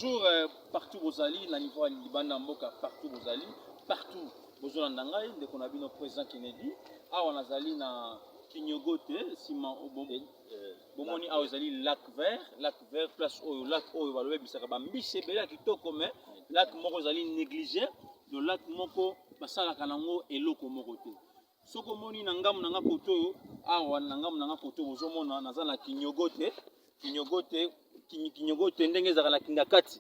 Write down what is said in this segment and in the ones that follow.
Bonjour, partout aux alliés, la niveau Libana Mboka, partout aux alliés, partout aux Olandangaï, dès qu'on a vu notre président Kennedy, on a zali na Kinyogote, Simon Bomoni a zali lac vert, place au lac au Walwe Bisakaba, Mbisebela qui to comme lac Moko zali négligé, le lac Moko, Basala Kanango et Loko Morote. Soko moni nangam nanga koto, nangam nanga koto, ozomona nazala Kinyogote, Kinyogote ndenge za la Kingakati.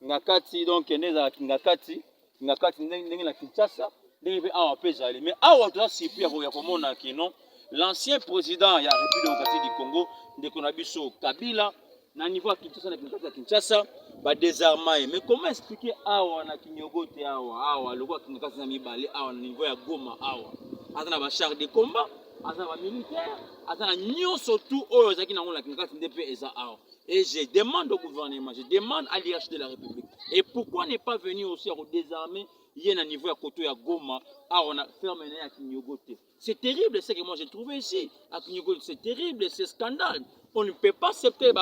Ngakati donc ndeza Kingakati ndenge la Kinshasa, ndenge pe awa pezali. Mais awa to sipi ya komona kino l'ancien président ya République démocratique du Congo ndeko na biso Kabila na niveau ya Kinshasa na Kinshasa ba désarmer. Mais comment expliquer awa na Kinyogote awa loko Kingakati na mibale awa na niveau ya Goma awa. Azana ba char de combat, azana ba militaire, azana nyonso tout oyo zaki na ngona Kingakati ndep eza awa. Et je demande au gouvernement, je demande à l'IH de la République. Et pourquoi n'est pas venu aussi à désarmer, il y a un niveau à côté à Goma, on a fermé à Kinyogote. C'est terrible ce que moi j'ai trouvé ici, à Kinyogote, c'est terrible, c'est scandale. On ne peut pas accepter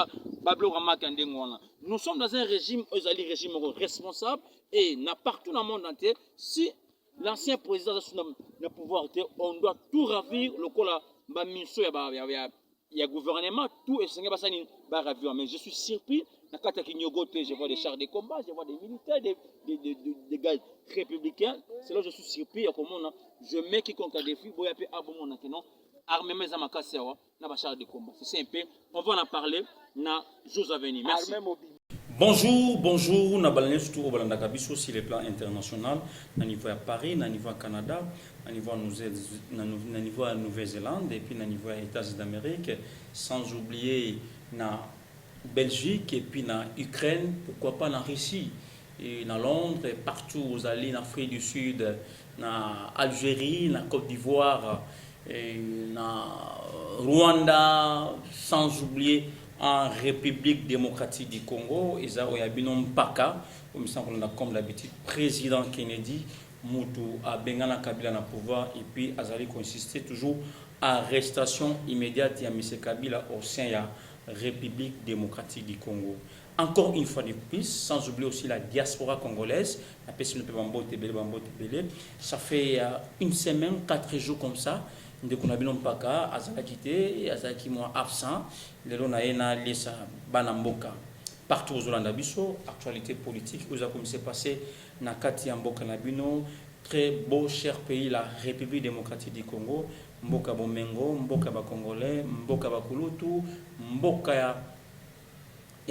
Bablo Rama Kandengwana. Nous sommes dans un régime responsable et partout dans le monde entier, si l'ancien président n'a pouvoir, on doit tout ravir, le col à Misso, il y a gouvernement, tout est sans mais je suis surpris. Je vois des chars de combat, je vois des militaires, des gars républicains. C'est là que je suis surpris. Je mets quiconque à défi, armement Zamakassewa, na chars de combat. C'est simple. On va en parler dans les jours à venir. Merci. Bonjour, Nabalane surtout au Balandakabiso sur le plan international, na niveau à Paris, na niveau à Canada, na niveau à Nouvelle-Zélande et puis na niveau à États-Unis d'Amérique, sans oublier na Belgique et puis na Ukraine, pourquoi pas na Russie, et na Londres, et partout aux alliés, na Afrique du Sud, na Algérie, na Côte d'Ivoire, et na Rwanda, sans oublier en République démocratique du Congo, et ça, il y a binom Paka, comme d'habitude, président Kennedy, Moutou, a Bengana Kabila na pouvoir, et puis Azali consistait toujours à arrestation immédiate de M. Kabila au sein de la République démocratique du Congo. Encore une fois de plus, sans oublier aussi la diaspora congolaise, la personne ça fait une semaine, 4 jours comme ça, de qu'on a bien Paka, Azala quitté, Azala qui moi absent, les gens na laissé Banamboka. Partout aux Olandabiso, actualité politique, vous avez comme c'est passé, na Kati Mboka Nabino, très beau cher pays, la République démocratique du Congo, Mboka Bomengo, Mboka ba Congolais, Mboka ba Kulutu, Mboka ya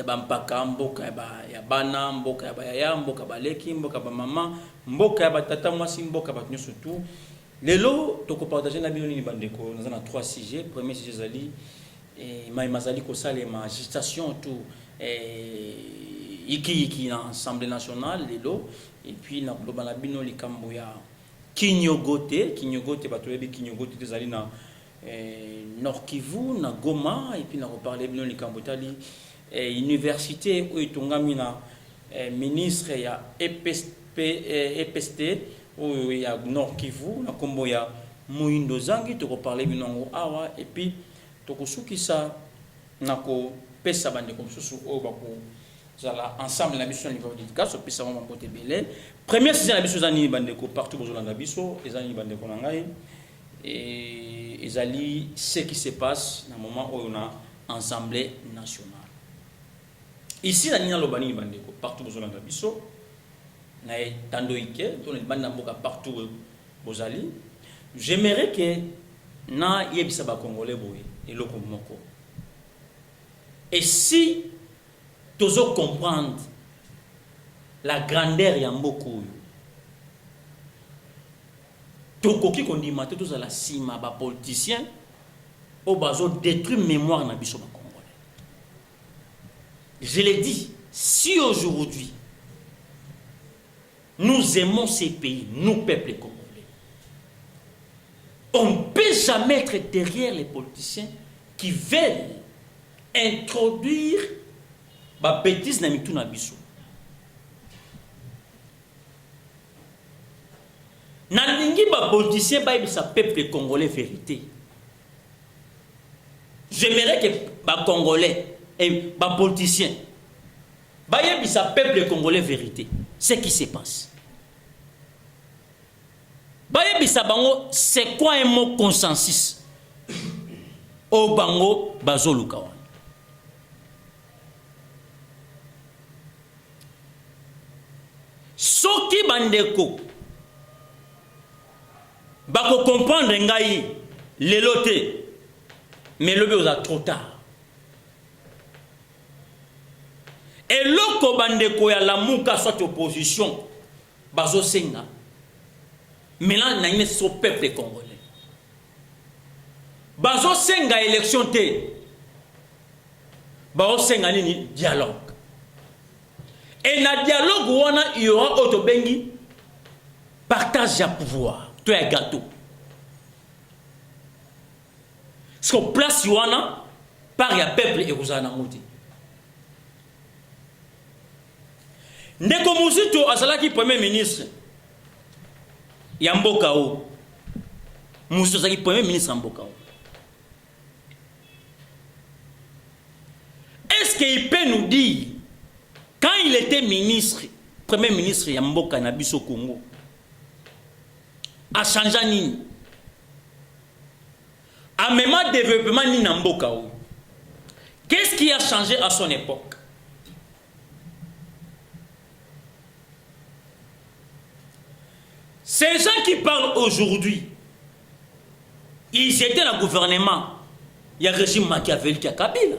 Bampaka, Mboka ya Bana, Mboka ya Bayaya, Mboka ba Leki, Mboka ba Mama, Mboka ya Batata Mwasi, Mboka ba surtout. Les lots, tu peux partager la vidéo bandeko. Nous avons 3 sujets. Premier sujet zali, mazali kosale ma gestation tout, iki na Assemblée nationale les lots. Et puis na global bino likambo ya Kinyogote batolebi Kinyogote zali na Nord Kivu na Goma et puis na reparler bino likambo tali université où itongami na ministre ya EPST où il y a Nord Kivu, na kombo ya Muindo Zangi, tu reparler binongo awa, et puis tu kosuki sa na ko pesa bande comme susu o bako zala ensemble la mission niveau d'éducation pesa mo mbote belé. Première saison la mission zani bande ko partout besoin na biso, ezali bande ko ngai et ezali ce qui se passe na moment où on a assemblée nationale. Ici la nina lobani bande ko partout besoin na biso. Partout bozali, j'aimerais que na yebisa ba congolais boye et le moko. Et si tu veux comprendre la grandeur ya mboko to koki kondimate to la sima ba politicien o bazo détruire mémoire na biso ba congolais. Je l'ai dit, si aujourd'hui nous aimons ces pays, nous, peuple congolais. On ne peut jamais être derrière les politiciens qui veulent introduire des bêtises dans le Nabiso. Nalingi ba politicien ba sa peuple congolais vérité. J'aimerais que ba congolais et ba politiciens bayebisa peuple congolais vérité ce qui se passe. Bayebisa bango c'est quoi un mot consensus au bango bazoluka wana. Soki bandeko bako comprendre ngai lelo te mais lobi oza trop tard. Et loko bandeko ya lamuka soit opposition bazo senga maintenant na ine so peuple congolais bazo senga élection te bazo senga nini dialogue. Et na dialogue wana il y aura auto bengi partage ya pouvoir to ya gâteau. Ce qu'on place wana par ya peuple et kozana ngoti. Ndeko Muzito azalaki premier ministre ya mboka o. Muzito azalaki premier ministre ya mboka o. Est-ce qu'il peut nous dire quand il était ministre, premier ministre ya mboka na biso Congo, a changé nini? A même développement ni na mboka o. Qu'est-ce qui a changé à son époque? Ces gens qui parlent aujourd'hui, ils étaient dans le gouvernement. Il y a le régime machiavélique à Kabila.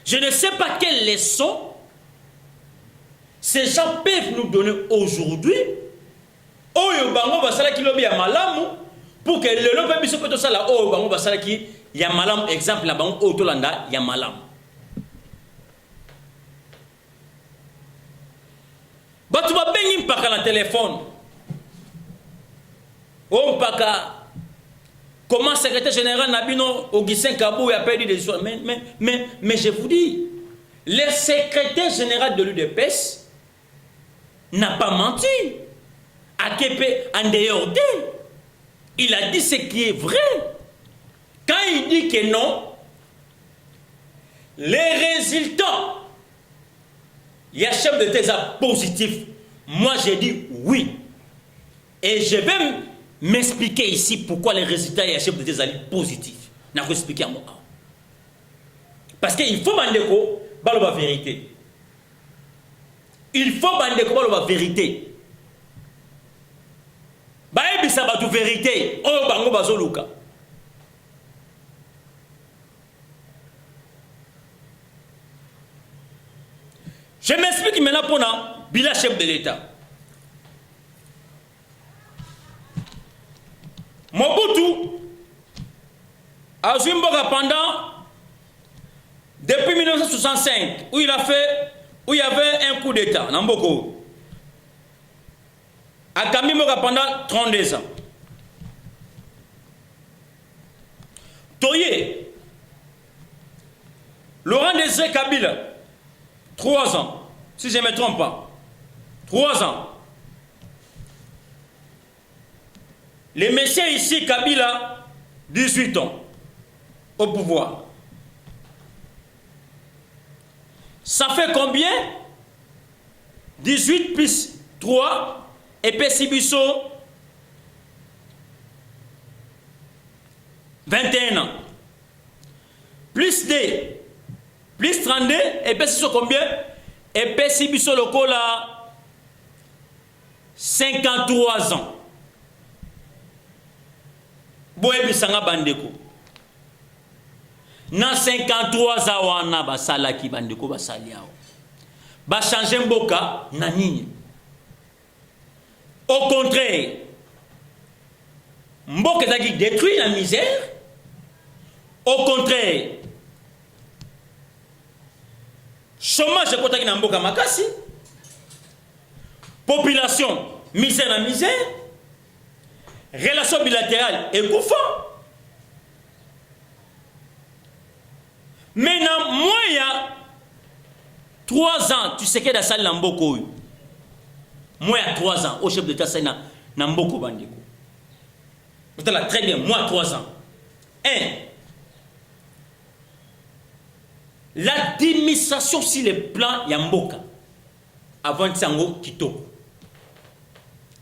Je ne sais pas quelle leçon ces gens peuvent nous donner aujourd'hui. Oyo bango basala ki lobi ya malamu pour que le lobi biso peto sala oyo bango basala ki ya malamu exemple la bango oyo tolanda ya malamu. Batu ba bengi mpaka na téléphone. O mpaka comment secrétaire général Nabino Augustin Kabou a perdu des histoires. Mais je vous dis, le secrétaire général de l'UDPS n'a pas menti. À Képé, en dehors d'eux, il a dit ce qui est vrai. Quand il dit que non, les résultats, il y a chef de thèse positif. Moi, j'ai dit oui. Et je vais m'expliquer ici pourquoi les résultats, il y a chef de thèse positif. Je vais expliquer à moi. Parce qu'il faut bandeko, baloba vérité. Il faut bandeko, baloba vérité. Baebi sabatu vérité. Oh, bango bazoluka. Je m'explique maintenant pour le bilan chef de l'État. Mobutu a joué pendant depuis 1965 où il y avait un coup d'État Namboko. A Kami Moga pendant 32 ans. Toye Laurent Désiré Kabila 3 ans, si je ne me trompe pas. 3 ans. Les messieurs ici, Kabila, 18 ans, au pouvoir. Ça fait combien? 18 plus 3, et Pessibiso, 21 ans. Plus 2, plus 32, et Pessibiso combien? Et Pessibiso le cola, 53 ans. Boye bisanga bandeko. Na 53 ans wana basala ki bandeko basali yao. Ba changer mboka na nini? Au contraire, mboka zaki détruit la misère. Au contraire, chômage kotaki na mboka makasi. Population misère na misère. Relation bilatérale et couffant. Maintenant, moi, il y a 3 ans, tu sais que dans la salle Namboko. Moi, il y a 3 ans, au chef de l'État, c'est Namboko Bandeko. Vous êtes très bien, moi, 3 ans. l'administration sur le plan Yamboka, avant Tsango Kitoko.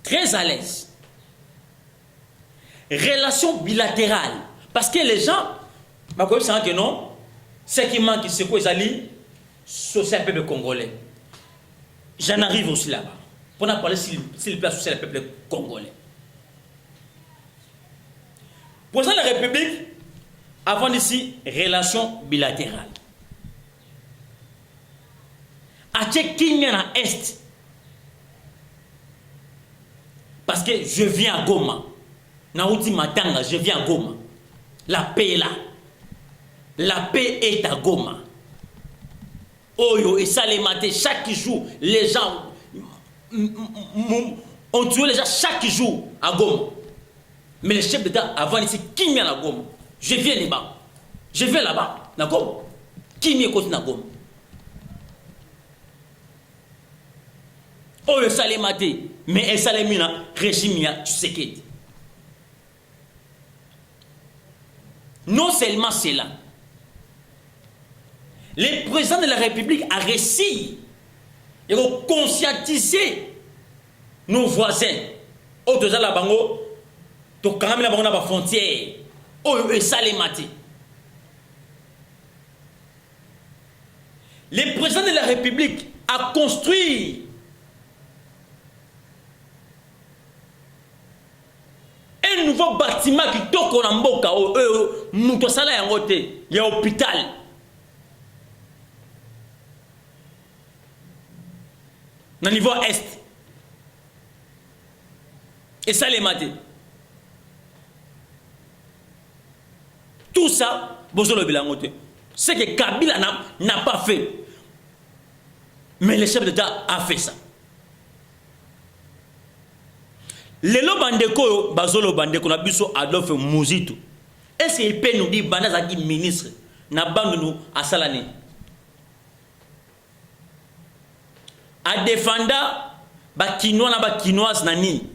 Très à l'aise. Relation bilatérale. Parce que les gens, que non, ce qui manque, c'est quoi, les social peuple congolais. J'en arrive aussi là-bas. Pour en parler s'il place social peuple congolais. Président de la République, avant d'ici, relation bilatérale. À Tchèque-Kinyana Est. Parce que je viens à Goma. Naouti Matanga, je viens à Goma. La paix est là. La paix est à Goma. Oyo et Salemate, chaque jour, les gens ont tué les gens chaque jour à Goma. Mais le chef d'État, avant ici, qui vient à Goma? Je viens là-bas. Je viens là-bas. D'accord? Qui vient à Goma? Oyo Salemate, mais Salemina, régime, tu sais qui. Non seulement cela, le président de la République a réussi à conscientiser nos voisins. Autres la bango, to quand la bango na frontière. Oh et Salemati. Le président de la République a construit un nouveau bâtiment qui toko na mboka muto sala yangote, il y a hôpital. Au niveau est. Et ça les maté. Tout ça, Bozolo Bilangote. Ce que Kabila n'a pas fait. Mais le chef d'État a fait ça. Lelo Bandeko, Bazolo Bandeko, na biso Adolphe Muzito. Est-ce qu'il peut nous dire, Banazaki ministre, n'a pas nous à Salane? A défendre Bakinois na Bakinoise nani.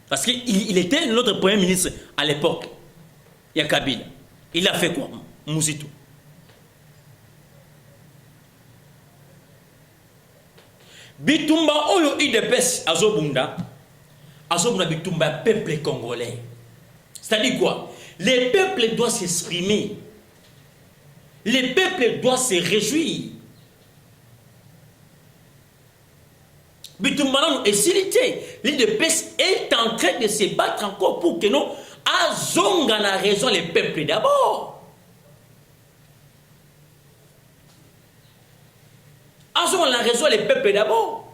Parce qu'il était notre premier ministre à l'époque. Il y a Kabila. Il a fait quoi? Muzito. Bitumba oyo idepes azobunda. Azobunda bitumba peuple congolais. C'est-à-dire quoi? Les peuples doivent s'exprimer. Les peuples doivent se réjouir. Bitumba est silité. L'IDPS est en train de se battre encore pour que nous azonga na raison les peuples d'abord. Azonga la raison les peuples d'abord.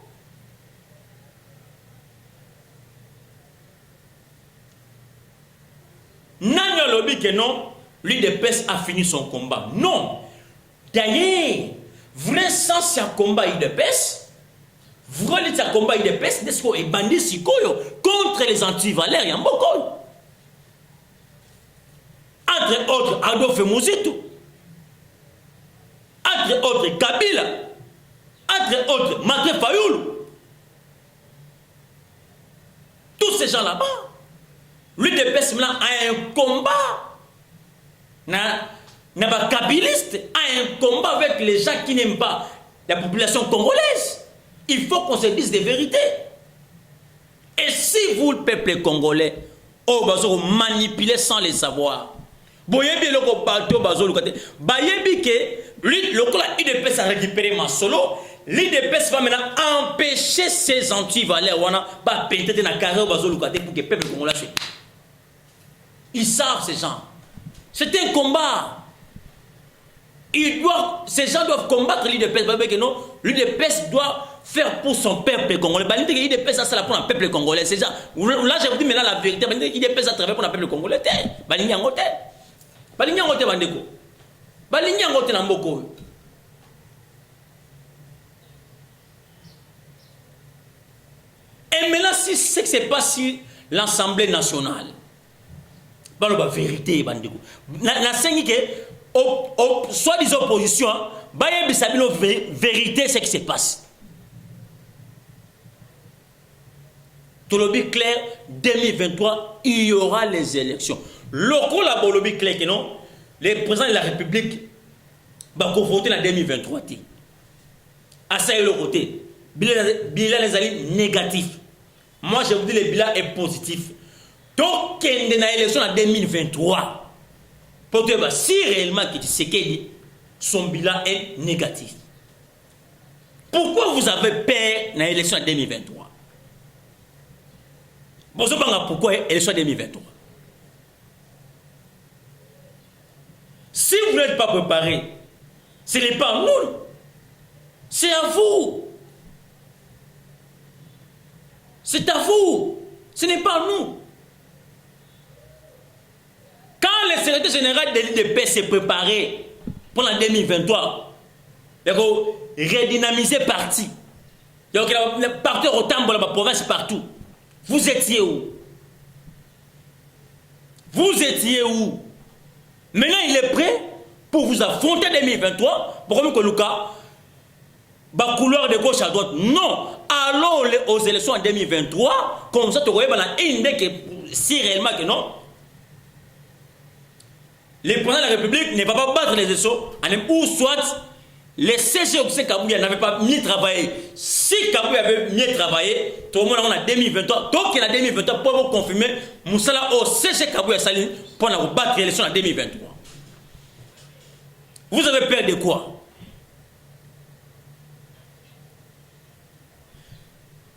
Nanya lobby que non, l'IDPS a fini son combat. Non. D'ailleurs, vrai sens un combat l'IDPS. Vrai un combat l'IDPS, n'est-ce qu'on est bandit sikoyo contre les antivalères yamboko. Entre autres, Adolphe Muzito. Entre autres, Kabila. Entre autres, Martin Fayoulou. Tous ces gens là-bas. L'UDPS maintenant a un combat. N'a pas kabiliste, a un combat avec les gens qui n'aiment pas la population congolaise. Il faut qu'on se dise des vérités. Et si vous, le peuple congolais, vous manipulez sans le savoir, boyebi loko bato bazolu kate bayebi ke lui lokola IDPS a récupéré ma solo l'IDPS va maintenant empêcher ces anti-valeurs wana ba péter na carré bazolu kate pour que peuple congolais fait. Ils savent ces gens. C'est un combat. Ces gens doivent combattre l'IDPS parce que non, l'IDPS doit faire pour son peuple congolais. L'IDPS ça c'est pour le peuple congolais. Ces gens là je vous dis maintenant la vérité. L'IDPS a travaillé pour le peuple congolais. Balingi ngote. Balingi ngote bandeko. Balingi ngote na mboko. Et maintenant si c'est que c'est pas si l'Assemblée nationale. Balo ba vérité bandeko. Na sengi que soit des oppositions, bayebi sabino vérité c'est que se passe. Tout le but clair 2023 il y aura les élections. Loko la bolobi clair que non, le président de la République va voter en 2023. À ça et le côté. Bilan les alliés négatif. Moi je vous dis le bilan est positif. Donc il y a une élection en 2023. Pour que si réellement que Tshisekedi son bilan est négatif. Pourquoi vous avez peur dans l'élection en 2023? Bon, pourquoi l'élection en 2023? Si vous n'êtes pas préparé, ce n'est pas à nous, c'est à vous. C'est à vous, ce n'est pas à nous. Quand le secrétaire général de l'IDP s'est préparé pour l'an 2023, il faut redynamiser le parti. Donc, le parti autant dans la province partout. Vous étiez où? Vous étiez où? Maintenant, il est prêt pour vous affronter en 2023. Pourquoi que Lucas, la couleur de gauche à droite? Non. Allons aux élections en 2023. Comme ça, tu vois, si réellement que non, le président de la République ne va pas battre les élections, ou soit les CG Kabouya n'avaient pas mieux travaillé. Si Kabouya avait mieux travaillé, tout le monde en 2023. Donc, en 2023, pour vous confirmer, Moussala au CG Kabouya Saline pour battre les élections en 2023. Vous avez peur de quoi?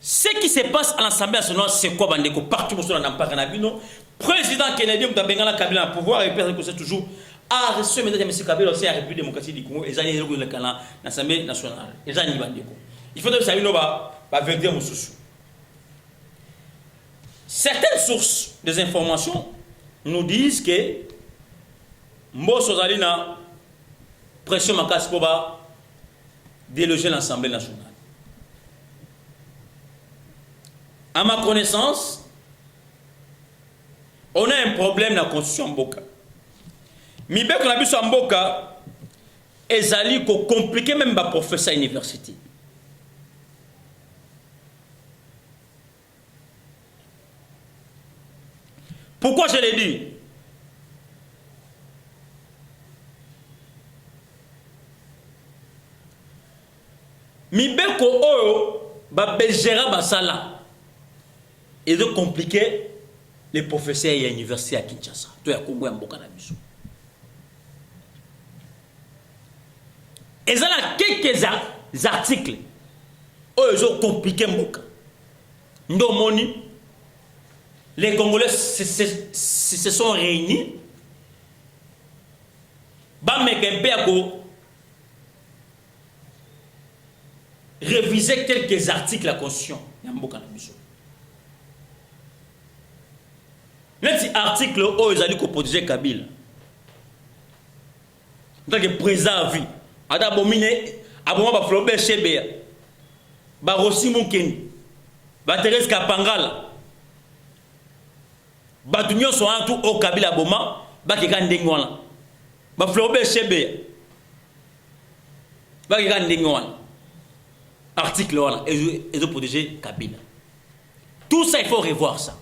Ce qui se passe à l'Assemblée nationale, c'est quoi, Bandeko? Partout, vous n'en pas Kanabino. Président Kennedy, vous avez Kabila au pouvoir, et personne que toujours a reçu M. Kabila aussi à la République démocratique du Congo, et ils ont eu l'Assemblée nationale. Ils ont eu Bandeko. Il faut que vous sachiez, nous certaines sources des informations nous disent que Mbosso Zalina pression Makas pour déloger l'Assemblée nationale. À ma connaissance, on a un problème dans la constitution Mboka. Mais bien qu'on a vu sur Mboka, ezali ko compliqué même ba professeur à l'université. Pourquoi je l'ai dit? Mi bien ko oyo ba belgera basala. Et de compliquer les professeurs à l'université à Kinshasa. Tu as Congo et Mboka na biso. Et ça a quelques articles où ils ont compliqué Mboka. Ndomoni, les Congolais se sont réunis. Réviser quelques articles de la Constitution. Mboka na biso. Cet article où ils allaient protéger Kabila. En tant que président à vie. Ada bomine aboma ba Flobert Chebea. Ba Rossi Moukeni. Ba Thérèse Kapangala. Ba dunyo so antu au Kabila boma ba ke kan ndengwana. Ba Flobert Chebea. Ba ke kan ndengwana. Article là et de protéger Kabila. Tout ça il faut revoir ça.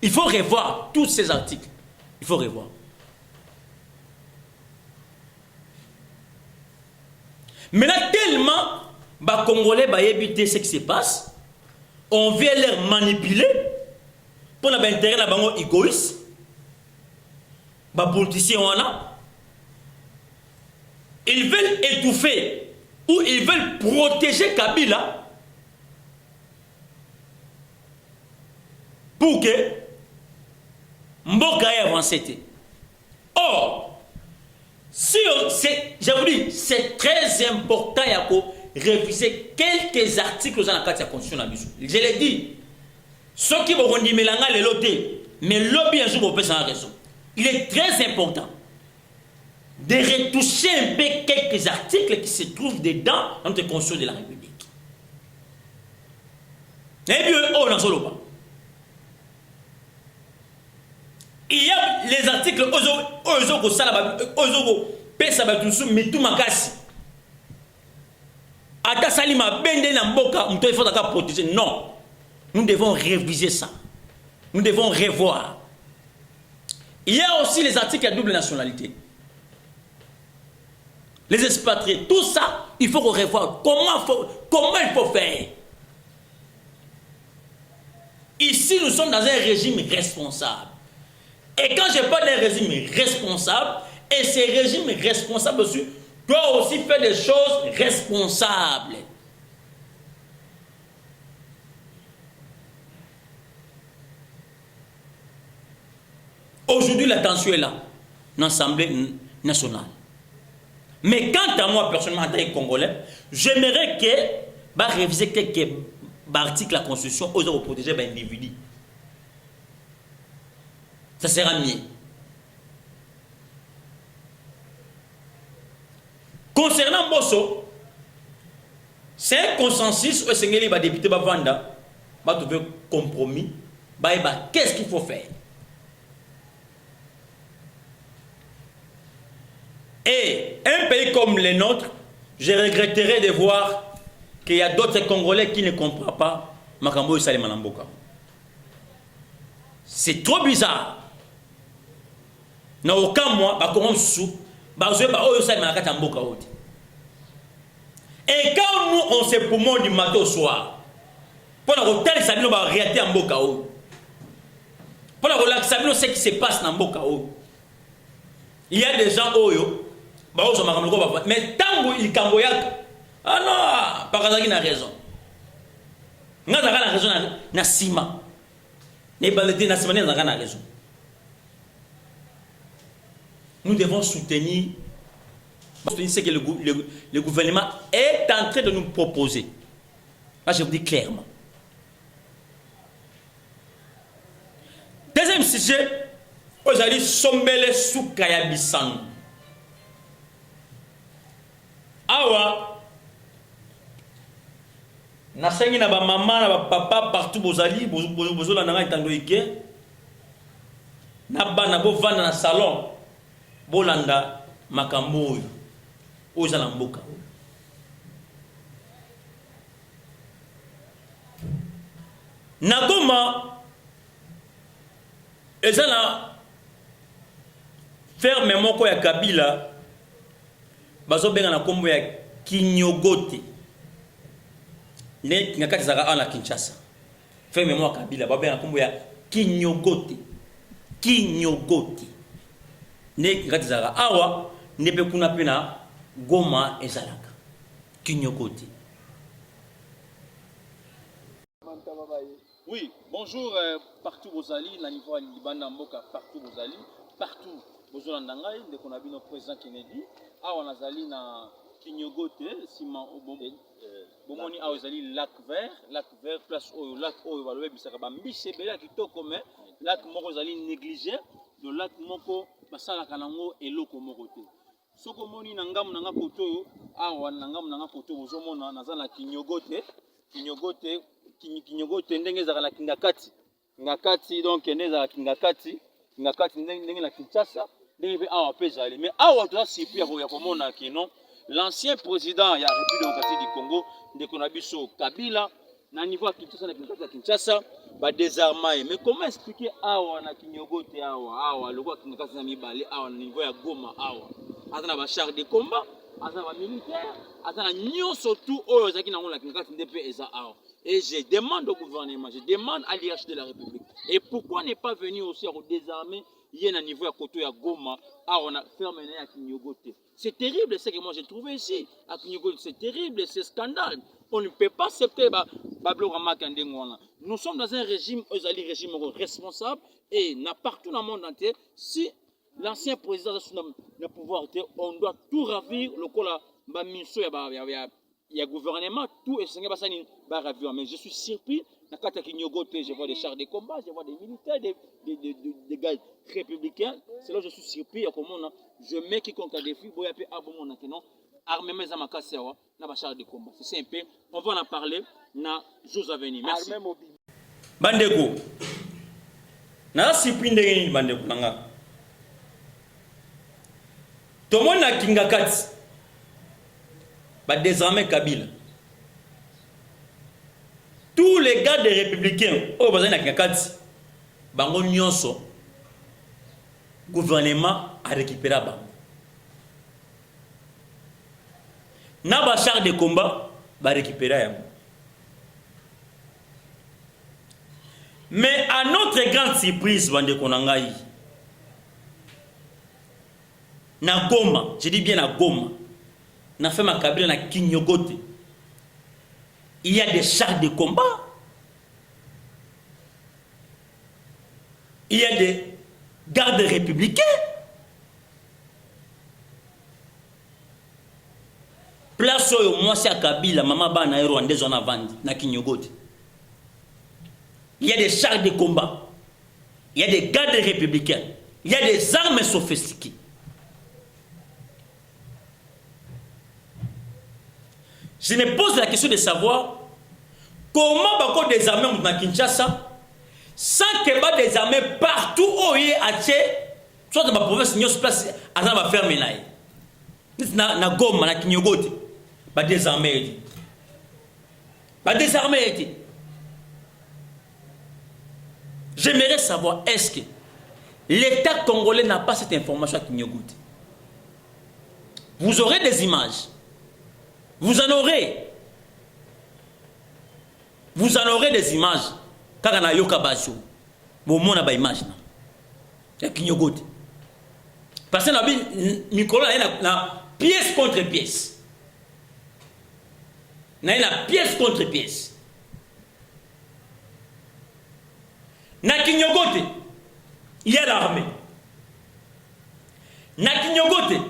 Il faut revoir tous ces articles. Il faut revoir. Maintenant, tellement, les Congolais vont éviter ce qui se passe, on vient les manipuler pour l'intérêt de les égoïstes, les politiciens, ils veulent étouffer ou ils veulent protéger Kabila pour que Mboka ait avancé. Or, si je vous dis, c'est très important de réviser quelques articles dans la carte de la Constitution. Je l'ai dit, ceux qui vont dire les lotés, mais lobby un jour vous pouvez raison. Il est très important de retoucher un peu quelques articles qui se trouvent dedans dans notre Constitution de la République. Et puis, on n'en solo pas. Il y a les articles non, nous devons réviser ça. Nous devons revoir. Il y a aussi les articles à double nationalité. les expatriés, tout ça, il faut qu'on revoie comment il faut faire. Ici, nous sommes dans un régime responsable. Et quand je parle d'un régime responsable, et ces régimes responsables aussi doivent aussi faire des choses responsables. Aujourd'hui, la tension est là, dans l'Assemblée nationale. Mais quant à moi, personnellement, en tant que Congolais, j'aimerais que réviser quelques articles de la Constitution pour protéger les individus. Ça sera mieux. Concernant Bosso, c'est un consensus où les députés vont trouver un compromis. Qu'est-ce qu'il faut faire? Et un pays comme le nôtre, je regretterais de voir qu'il y a d'autres Congolais qui ne comprennent pas Makambo et Salima Namboka. C'est trop bizarre. N'a aucun mois, et quand nous on se poumon du matin au soir, pour la hôtel Sabino va réalité en Boka, pour la relax Sabino ce qui se passe dans Boka, il y a des gens oyo. Mais tant qu'il camboyak, ah non, par exemple, il a raison. Il a raison, il a Sima. Il a raison. Nous devons soutenir ce que le gouvernement est en train de nous proposer. Là, je vous dis clairement. Deuxième sujet, aujourd'hui, Sombele Soukayabissan. Awa nasengi na ba maman na ba papa partout bozali bozola na ngai tando ike na bana bo vanda na salon bolanda makambo oyo na mboka na Goma ezala ferme moko ya Kabila bazo benga na kombo ya Kinyogote ne ngakati zaka ana Kinshasa ferme moko ya Kabila ba benga na kombo ya Kinyogote ne ngakati zaka awa nepe kuna pena Goma ezalaka Kinyogote. Oui, bonjour partout aux alliés, la niveau à Liban Mboka partout aux alliés, partout aux Olandangai, dès qu'on a vu notre président Kennedy, ah on a zali na Kinyogote, Simon Obomoni, Bomoni a zali lac vert, place au lac au Valoué bisaka bambise bela kitoko mais lac moko zali négligé, le lac moko basala kanango eloko moko te. Soko moni nangamu nanga poto awa nangamu nanga poto bozomona nazala Kinyogote ndenge za la ngakati donc ndeza ngakati ndenge na Kinshasa ndenge awa pezali mais awa to sipi ya komona kino l'ancien président ya République démocratique du Congo ndeko na biso Kabila na niveau ya Kinshasa na Kinshasa ba désarmer mais comment expliquer awa na Kinyogote awa loko Kinshasa na mibale awa na niveau ya Goma awa atana ba char de combat atana ba militaire atana nyonso tout oyo zaki na ngona Kinshasa ndepé eza awa. Et je demande au gouvernement, je demande à l'IH de la République. Et pourquoi ne pas venir aussi à désarmer, il y a un niveau à côté à Goma, on a fermé à Kinyogote. C'est terrible ce que moi j'ai trouvé ici à Kinyogote, c'est terrible, c'est scandale. On ne peut pas accepter nous sommes dans un régime responsable et partout dans le monde entier, si l'ancien président n'a pouvoir, on doit tout ravir le cola il y a gouvernement, tout est mais je suis surpris. Je vois des chars de combat, je vois des militaires, des gars républicains. C'est là que je suis surpris. Je mets quiconque a défi, armée mes amakasewa, na chars de combat. C'est simple. On va en parler dans les jours à venir. Merci. Bandeko. Na surpris ndenge ni bandeko nanga. Tomona kingakati. Désormais Kabila. Tous les gars des républicains, au besoin de Kakati, Bango Nyonso, gouvernement a récupéré Bango. na ba char de combat ba récupérer yango. Mais à notre grande surprise, bande konangai, na Goma, je dis bien na Goma, na fait ma Kabila na Kinyogote, il y a des chars de combat, il y a des gardes républicains. Place où moi c'est à Kabila, maman ba na Rwandais on a vendu na Kinyogote. Il y a des chars de combat, il y a des gardes républicains, il y a des armes sophistiquées. Je me pose la question de savoir comment bako désarmer dans Kinshasa sans que ba désarmer partout où il y a soit dans la province n'y a place à va fermer là. Na Goma na Kinyogote ba désarmer. Ba désarmer. J'aimerais savoir, est-ce que l'État congolais n'a pas cette information à Kinyogote? Vous aurez des images. Vous en aurez. Vous en aurez des images. Car on a yoka basho. Bon, on a pas image. Il y a Kinyogote. Parce que Nicolas a pièce contre pièce. Il y a pièce contre pièce. Na Kinyogote, il y a l'armée. Na Kinyogote,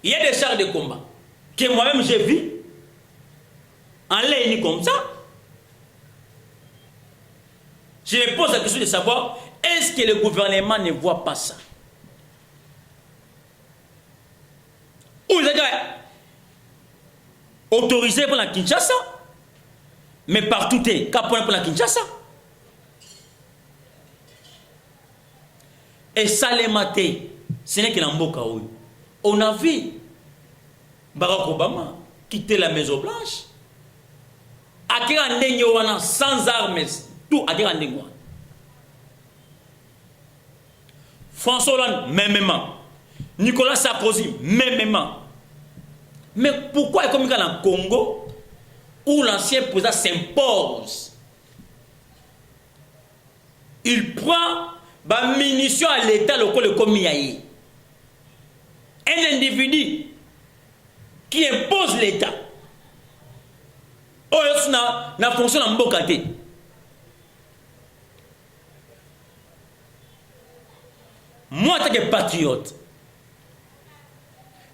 il y a des chars de combat que moi-même j'ai vu en ligne comme ça. Je me pose la question de savoir, est-ce que le gouvernement ne voit pas ça? Ou ils ont autorisé pour la Kinshasa, mais partout est capable pour la Kinshasa. Et ça les maté, ce n'est que l'amboka. On a vu Barack Obama quitter la Maison Blanche. Akira Ndengwana sans armes, tout Akira Ndengwana. François Hollande, mêmement. Nicolas Sarkozy, mêmement. Mais pourquoi est-ce comme dans le Congo où l'ancien président s'impose? Il prend ba munition à l'État local comme Yaye. Un individu qui impose l'État. Oh, na fonction en Mbokate. Moi, en tant que patriote,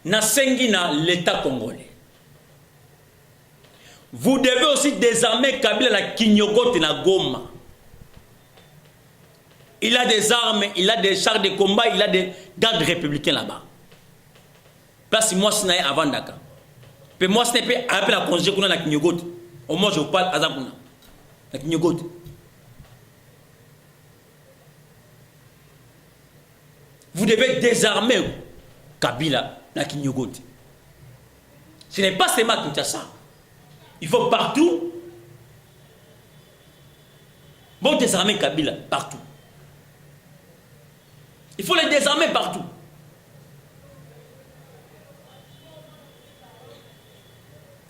na sengi na l'État congolais. Vous devez aussi désarmer Kabila na Kinyogote na Goma. Il a des armes, il a des chars de combat, il a des gardes républicains là-bas. Place moi c'est avant Dakar. Puis moi c'est pas après la congé qu'on a na Kinyogote. Au moins je vous parle à Zakuna. Na Kinyogote. Vous devez désarmer Kabila na Kinyogote. Ce n'est pas seulement Kinshasa. Il faut partout. Bon désarmer Kabila partout. Il faut les désarmer partout.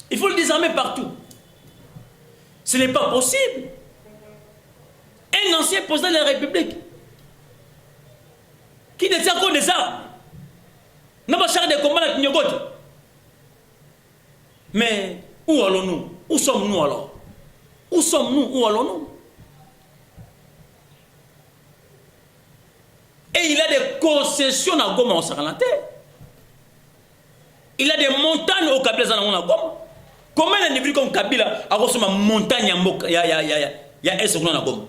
Il faut le désarmer partout. Ce n'est pas possible. Un ancien président de la République qui détient encore des armes n'a pas chargé de combat avec Kinyogote. Mais où allons-nous? Où sommes-nous alors? Où sommes-nous? Où allons-nous? Et il a des concessions à Goma, on s'en rend. Il a des montagnes au Kabila, on a Goma. Comment un individu comme Kabila a reçu ma montagne à Moka? Il y a un second à Goma.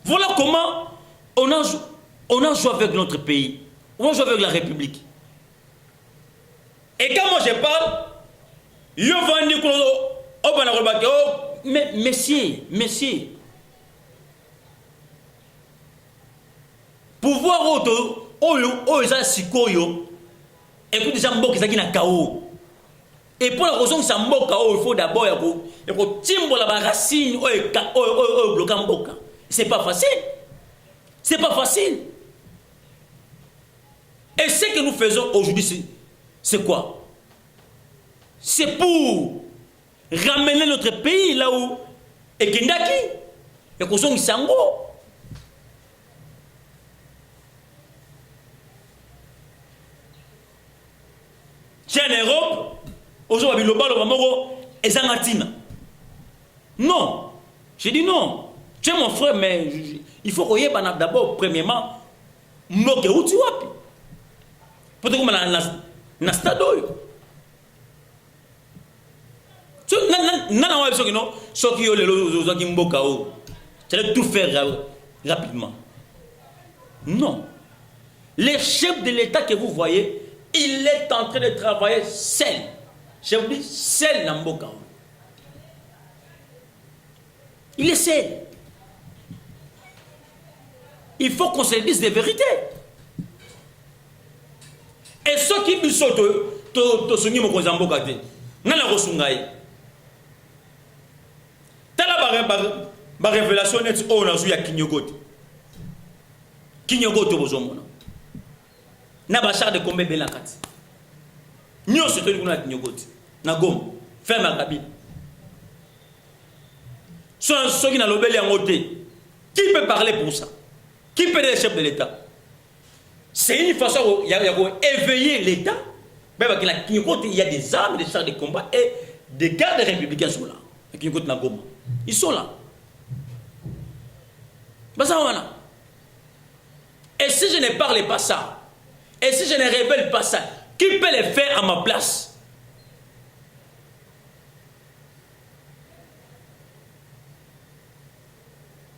Voilà comment on a joué avec notre pays. On a joué avec la République. Et quand moi je parle, je vais dire mais messieurs, pouvoir auto, ils sikoyo, écoute déjà mboka qui na KO. Et pour la raison que ça mboka, il faut d'abord il faut timbola ba racine, bloquer mboka. C'est pas facile. C'est pas facile. Et ce que nous faisons aujourd'hui, c'est quoi? C'est pour ramener notre pays là où et Kendaki et qu'on soit Sango. C'est en Europe, aujourd'hui, le bal est Zangatina. Non, j'ai dit non. Tu es mon frère, mais il faut qu'on y ait d'abord, premièrement, Moke où tu wapi. Pour te dire que na stade. Ceux qui ont les Mboka, c'est tout faire rapidement. Non. Le chef de l'État que vous voyez, il est en train de travailler seul. Je vous dis, seul dans Mboka. Il est seul. Il faut qu'on se dise des vérités. Et ceux qui me sautent, to songi mo kozambo kate. Nana rosungai. Tala ba révélation net o na zuya kinyogote. Kinyogote bozomona. Na ba char de combat belakati. Nyo se toni kuna kinyogote. Na gom. Ferme la cabine. Ceux qui na lobeli en côté. Qui peut parler pour ça? Qui peut être le chef de l'État? C'est une façon d'éveiller l'État. Il y a des armes, des chars de combat et des gardes républicains sont là. Ils sont là. Et si je ne parle pas ça, et si je ne révèle pas ça, qui peut le faire à ma place?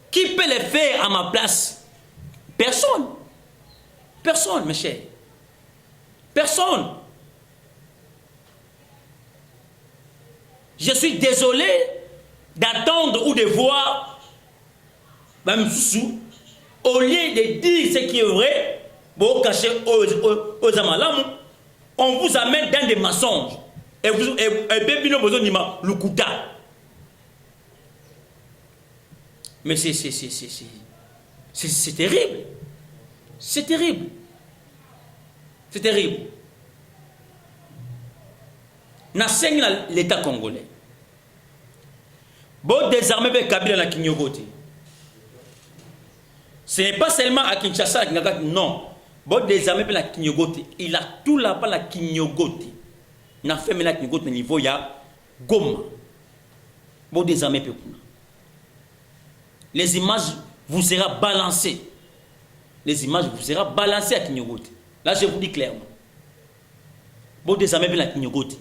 Qui peut le faire à ma place? Personne. Personne, mes chers. Personne. Je suis désolé d'attendre ou de voir, même sous, au lieu de dire ce qui est vrai, pour cacher aux amalam, on vous amène dans des mensonges. Et vous le kouta. Mais c'est terrible. C'est terrible. C'est terrible. N'enseigne l'État congolais. Bon, désarmer avec Kabila na Kinyogote. Ce n'est pas seulement à Kinshasa, non. Bon, désarmer avec la Kinyogote. Il a tout là-bas la Kinyogote. N'a fait la Kinyogote au niveau ya Goma. Bon, désarmer avec les images vous seront balancées. Les images vous seront balancées à Kinyogote. Là, je vous dis clairement. Bon, désarmer avec la Kinyogote.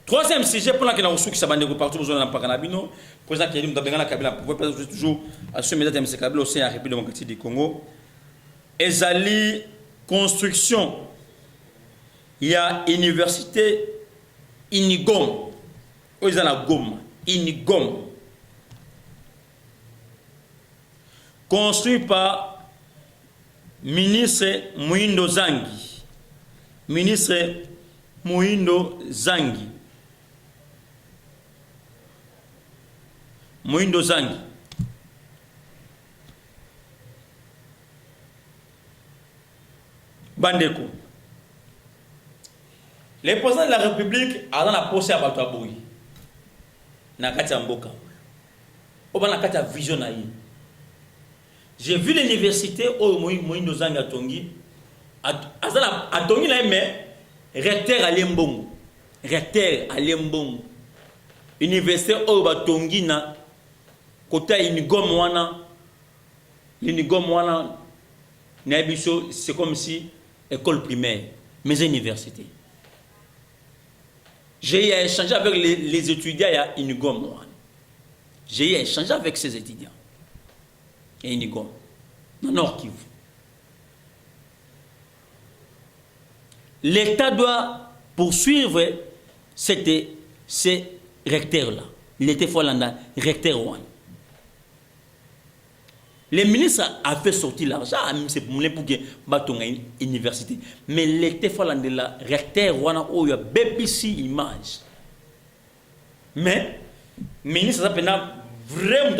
Troisième sujet, pour laquelle on a reçu qui s'abandonne partout, nous avons parlé de président qui a dit que nous avons toujours assumé les dates de Kabila au sein de la République démocratique du Congo. Ezali construction. Il y a université Inigom. Où est la Goma? Inigom. Construit par ministre Muindo Zangi. Ministre Muindo Zangi. Muindo Zangi. Bandeko. Le président de la République a dans la posé à Batoaboui. Nakatia Mboka. Oba Nakatia vision na yi. J'ai vu l'université au Muindo Zangi à Tongi. À Tongi là mais recteur à Lembongo. Recteur à Lembongo. Université au Batongi na côté Inigom wana. L'Inigom wana Nabiso, c'est comme si école primaire, mais université. J'ai échangé avec les étudiants à Inigom. J'ai échangé avec ces étudiants. Et Inigom, dans Nord Kivu. L'État doit poursuivre ces recteurs-là. L'État Folanda, recteur One. Le ministre a fait sortir l'argent, c'est pour une université. Mais l'État Folanda, la recteur One, où il y a BBC image. Mais, le ministre a vraiment vraiment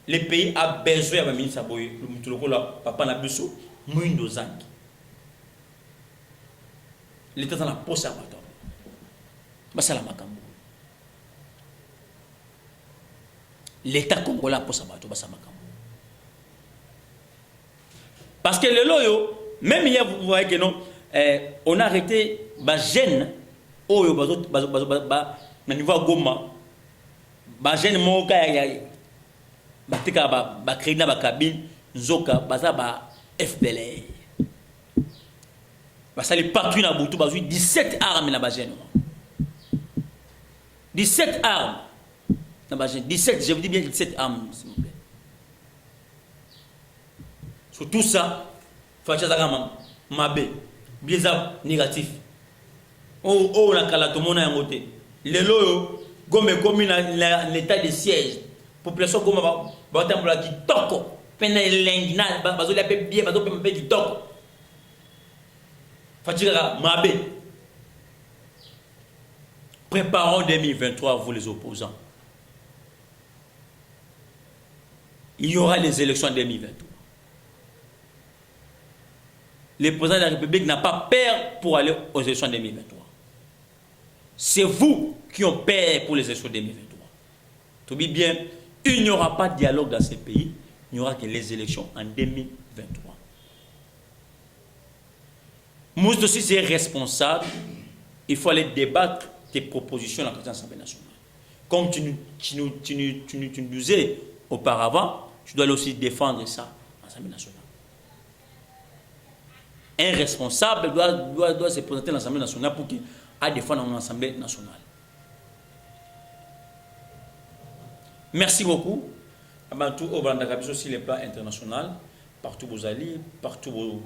Le pays a besoin de ministre Boy, le papa Nabuso, Mouindo Zangi. L'État dans la poste à Bato. Basala Makambo. L'État congolais a poste à Bato, Basala Makambo. Parce que le loyo, même hier, vous voyez que non, on a arrêté les jeunes, au niveau Goma, les jeunes, ba créer na ba cabine nzoka baza ba FDLR basali partout na butu bazui 17 armes na ba jeune 17 armes na ba jeune 17, je vous dis bien 17 armes s'il vous plaît. Sur tout ça faut acha zaka mabe bieza négatif oh na kala to mona yangote lelo yo gombe komi na l'état de siège population goma ba tambola kitoko pena elengi na bazoli ape bien bazope mpe kitoko fatika mabe. Préparons 2023 vous les opposants. Il y aura les élections en 2023. Le président de la République n'a pas peur pour aller aux élections en 2023. C'est vous qui ont peur pour les élections 2023. Tout bien, il n'y aura pas de dialogue dans ce pays, il n'y aura que les élections en 2023. Moi aussi, c'est responsable. Il faut aller débattre tes propositions dans l'Assemblée nationale. Comme tu nous disais auparavant, tu dois aussi défendre ça à l'Assemblée nationale. Un responsable doit se présenter à l'Assemblée nationale pour qu'il aille défendre l'Assemblée nationale. Merci beaucoup. Avant tout, au Bandakabiso, sur le plan international, partout vous allez, partout vous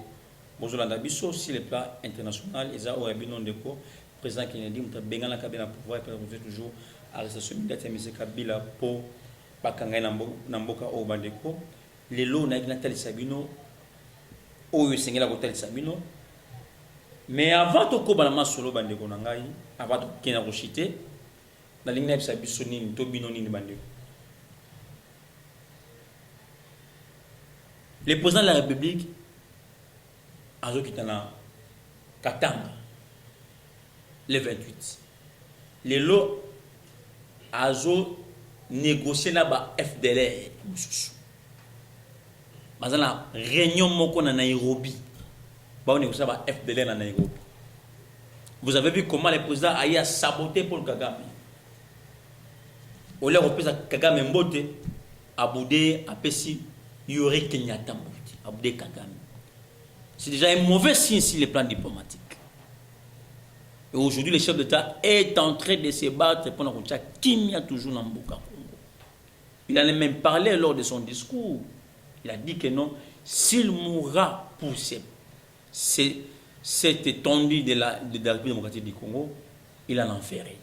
allez, sur le plan international, ils ont un bilan de quoi. Le président Kennedy, nous avons bien la cabine pouvoir et vous êtes toujours à l'arrestation immédiate de M. Kabila pour Bakangay Namboka au Bandeko. Les lots n'a Nathalie Sabino, au Seigneur Nathalie Sabino. Mais avant de commencer solo Bandeko Nangai, avant de Kena Rochité, la ligne de Sabisoni, Tobino Nini Bandeko. Le président de la République a dit Katanga le 28. Les lots a négocié là-bas FDLR. Dans la réunion moko na Nairobi, on négocié là-bas FDLR na Nairobi. Vous avez vu comment le président a saboté Paul Kagame. Au lieu de Kagame Mbote, Aboudé, Apessi, Yuri Kenyatta Mbote, Aboudé Kagame. C'est déjà un mauvais signe sur le plan diplomatique. Et aujourd'hui, le chef d'État est en train de se battre pour nous dire qu'il y a toujours dans Mboka Congo. Il en a même parlé lors de son discours. Il a dit que non, s'il mourra pour cette étendue de la République démocratique du Congo, il en enferré.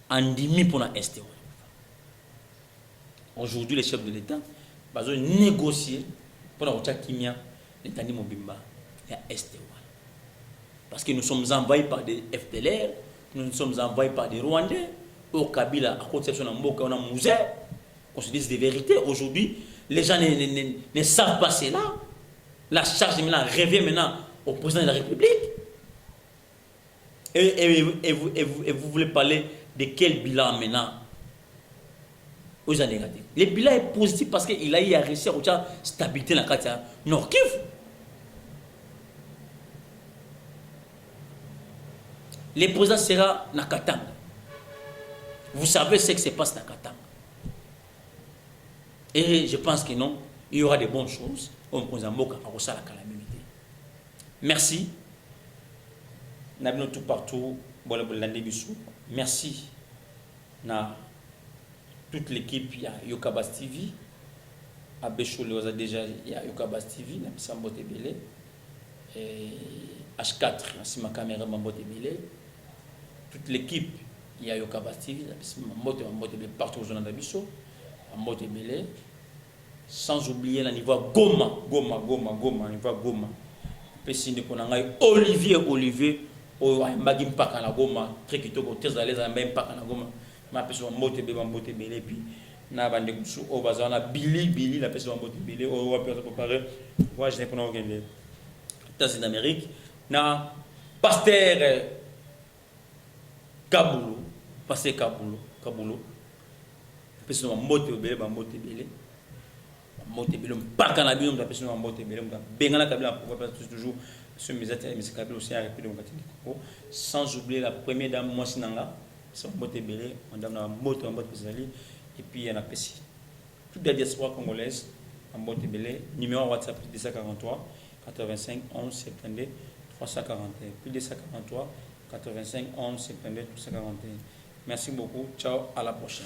En demi pour la STO. Aujourd'hui, le chef de l'État va négocier pour nous dire qu'il y a l'État de Mobimba et STO. Parce que nous sommes envahis par des FDLR, nous sommes envahis par des Rwandais. Au Kabila, à conception de Mboka, on a Mouzé. On se dit des vérités. Aujourd'hui, les gens ne savent pas cela. La charge maintenant revient maintenant au président de la République. Et vous voulez parler de quel bilan maintenant aux années négatives. Le bilan est positif parce qu'il a eu à réussir à stabilité dans la carte Nord-Kivu. Le président sera na Katanga. Vous savez ce qui se passe na Katanga. Et je pense que non, il y aura de bonnes choses. Merci. Nous avons tout partout. Merci à toute l'équipe. Il y a Yokabas TV. À Béchou, il y a déjà Yokabas TV. H4, c'est ma caméra toute l'équipe, il y a Yokabas TV, partout aux zones d'Abisso, sans oublier le niveau Goma, niveau Goma. Olivier, Magim Pakana Goma, très kitoko, très à l'aise à même Pakana Goma, ma personne puis na bande kusu o bazana Billy la personne mbote Billy o va préparer voyage n'est pas non les États-Unis d'Amérique na pasteur Kaboulou personne mbote Billy mbote Billy mpaka na bino personne mbote Billy bengana kabila pouvoir toujours ce misère Kabila aussi à la République démocratique du Congo sans oublier la première dame Mwasinanga c'est mbote Billy madame na mbote Zali. Et puis il y en a aussi toute la diaspora congolaise en mode belé numéro WhatsApp 243 85 11 72 341 plus 243 85 11 72 341. Merci beaucoup, ciao, à la prochaine.